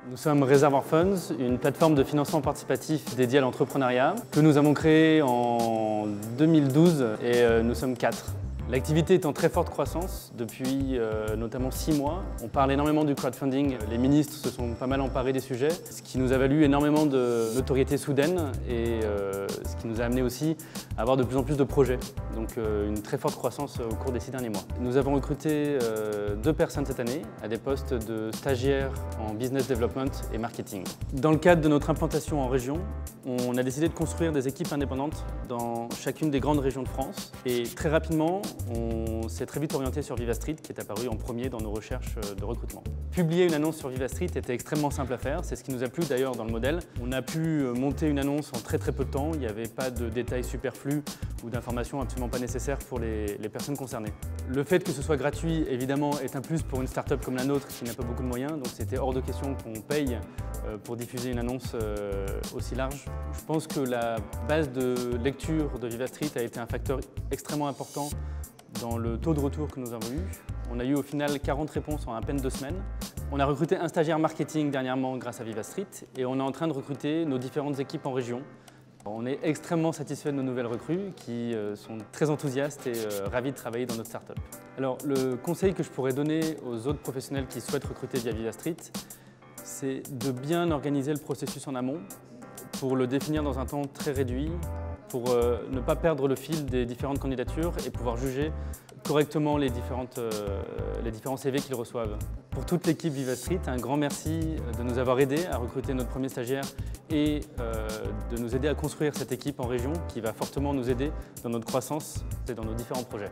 Nous sommes Reservoir Funds, une plateforme de financement participatif dédiée à l'entrepreneuriat que nous avons créée en 2012 et nous sommes 4. L'activité est en très forte croissance depuis notamment 6 mois. On parle énormément du crowdfunding, les ministres se sont pas mal emparés des sujets, ce qui nous a valu énormément de notoriété soudaine et ce qui nous a amené aussi à avoir de plus en plus de projets. Donc une très forte croissance au cours des 6 derniers mois. Nous avons recruté 2 personnes cette année à des postes de stagiaires en business development et marketing. Dans le cadre de notre implantation en région, on a décidé de construire des équipes indépendantes dans chacune des grandes régions de France et très rapidement, on s'est très vite orienté sur Vivastreet qui est apparu en premier dans nos recherches de recrutement. Publier une annonce sur Vivastreet était extrêmement simple à faire, c'est ce qui nous a plu d'ailleurs dans le modèle. On a pu monter une annonce en très peu de temps, il n'y avait pas de détails superflus ou d'informations absolument pas nécessaires pour les personnes concernées. Le fait que ce soit gratuit, évidemment, est un plus pour une start-up comme la nôtre qui n'a pas beaucoup de moyens, donc c'était hors de question qu'on paye pour diffuser une annonce aussi large. Je pense que la base de lecture de Vivastreet a été un facteur extrêmement important dans le taux de retour que nous avons eu. On a eu au final 40 réponses en à peine 2 semaines. On a recruté un stagiaire marketing dernièrement grâce à Vivastreet et on est en train de recruter nos différentes équipes en région. On est extrêmement satisfait de nos nouvelles recrues qui sont très enthousiastes et ravis de travailler dans notre start-up. Alors le conseil que je pourrais donner aux autres professionnels qui souhaitent recruter via Vivastreet, c'est de bien organiser le processus en amont pour le définir dans un temps très réduit, pour ne pas perdre le fil des différentes candidatures et pouvoir juger correctement les différents CV qu'ils reçoivent. Pour toute l'équipe Vivastreet, un grand merci de nous avoir aidés à recruter notre premier stagiaire et de nous aider à construire cette équipe en région qui va fortement nous aider dans notre croissance et dans nos différents projets.